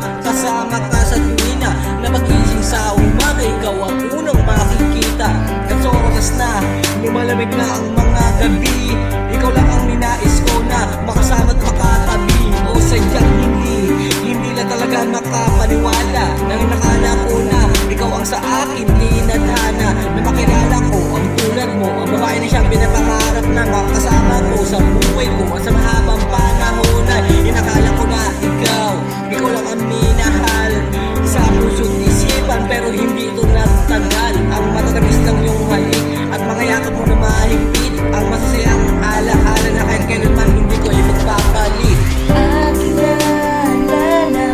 makasama ka sa tuwina na magising sa umaga, ikaw ang unang makikita. At sa oras na lumalamig na ang mga gabi, ikaw lang ang ninais ko na makasama at makatabi. O sadyang hindi na talaga makapaniwala nang nakala ko na ikaw ang sa akin tinadhana, na makilala ko ang tulad mo, ang babae na siyang pinapangarap na makasama ko sa buhay ko at sa mahabang panahon. Inakala ko na ikaw lang ang minahal sa puso't isipan, pero hindi ito nagtagal. Ang matatamis ng iyong halik at mga yakap mo na mahigpit, ang masasayang alaala na kahit kailanman hindi ko ay magpapalit. Aking naalala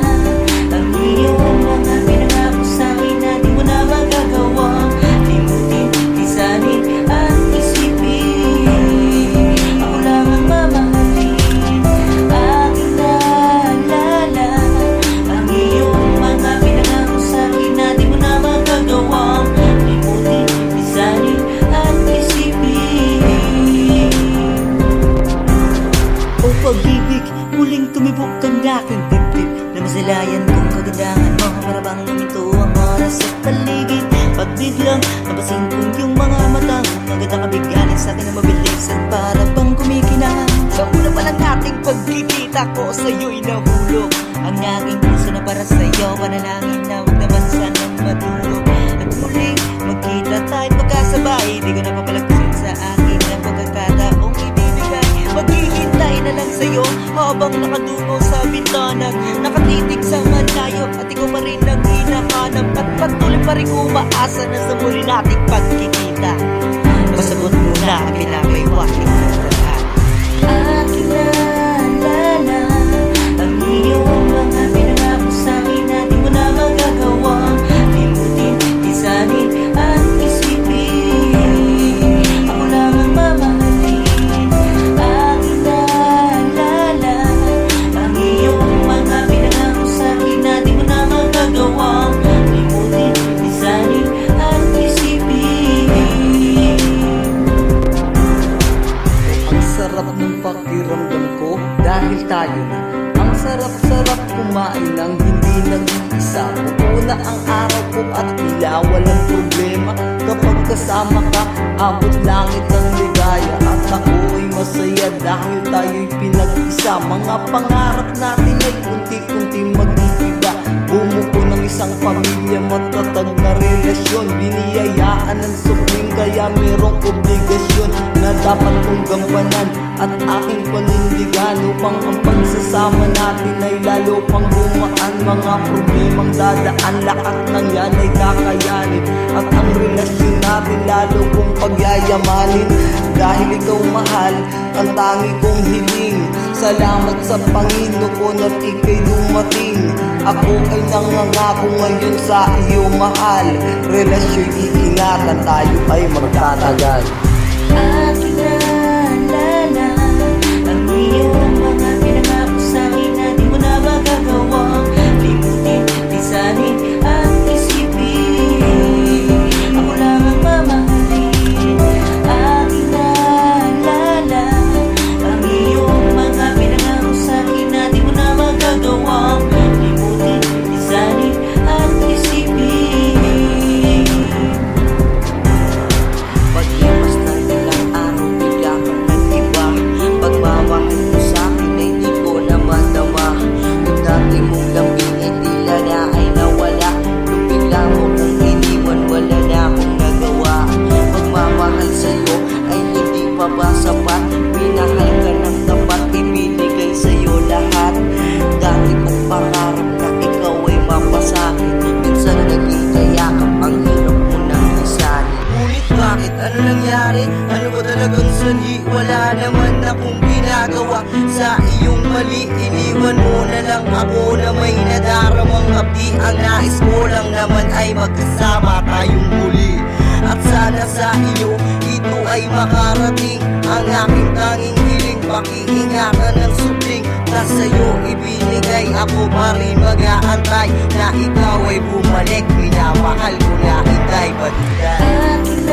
ang iyong mga pinangako sa'kin na di mo na magagawa. Limutin, lisanin at isipin, ako lang ang mamahalin. Aking naalala ang iyong mga pinangako sa'kin na di mo na magagawa. Limutin, lisanin at isipin. O pag-ibig, muling tumibok ang aking dibdib, na masalayan kong kagandahan mo para bang luminto ang oras at paligid. Pag biglang napasin kong yung mga mata, magandang kabiganin sa akin na mabilis at para bang kumikinang. Sa una pa lang nating pagkikita ko, sa'yo'y nahulog ang aking puso na para sa'yo, panalangin na huwag naman sanang matulog. At muling magkita tayo't magkasabay, di ko na papalagpasin sa akin ang pagkakataong ibibigay. Maghihintay na lang sa'yo habang nakadungo sa bintana, nakatitig sa malayo at ikaw pa rin ang hinahanap. At patuloy pa rin umaasa na sa muli nating pagkikita. Masagot muna ang pinapaiwating ng lahat. Aking naalala ang iyong mga pinangako sa'kin na di mo na magagawa. Limutin, lisanin at isipin, ako lang ang mamahalin. Aking naalala ang iyong mga pinangako sa'kin na di mo na magagawa. Limutin, lisanin at isipin. Ang sarap ng pakiramdam ko dahil tayo na. Ang sarap-sarap kumain ng hindi nag-iisa. Una ang araw ko at tila walang problema. Kapag kasama ka, abot langit ang ligaya. At ako'y masaya dahil tayo'y pinag-isa. Mga pangarap natin ay unti-unti mag-iiba. Bumuko ng isang pamilya, matatag na relasyon. Biniyayaan ng supling kaya merong obligasyon na dapat kong gampanan at aking panindigan, upang ang pagsasama natin ay lalo pang bumaan. Mga problemang dadaan, lahat ng yan ay kakayanin, at ang relasyon natin lalo kong pagyayamanin. Dahil ikaw mahal, ang tangi kong hiling. Salamat sa Panginoon at ika'y dumating. Ako ay nangangako ngayon sa iyo, mahal. Relasyon iingatan, tayo ay magtatagal. Aking naalala ang iyong mga pinangako sa'kin na di mo na magagawa. Limutin, lisanin at isipin, ako lang ang mamahalin. Aking naalala ang iyong mga pinangako sa'kin na di mo na magagawa. Limutin, lisanin at isipin. Paglipas ng ilang araw, bigla kang nag-iba. Pagmamahal mo sa'kin ay di ko na madama. Yung dati mong lambing ay tila na ay nawala. Yung bigla mo kong iniwan, wala na akong nagawa. Pagmamahal sa'yo ay hindi pa ba sapat? Pinahal ka ng tapat, ibinigay sa'yo lahat. Dati kong pangarap na ikaw ay mapasakin. Minsan naging kayakap, ang hirap mo nang lisanin. Ngunit bakit? Ano nangyari? Ano ba talagang sanhi? Wala naman akong ginagawa sa iyong mali. Iniwan mo na lang ako na may nadaramang hapdi. Ang nais ko lang naman ay magkasama tayong muli. At sana sa iyo ito ay makarating. Ang aking tanging hiling, pakiingatan ng supling na sa'yo ibinigay. Ako pa rin mag-aantay na ikaw ay bumalik. Minamahal ko na, hintay ba di Aking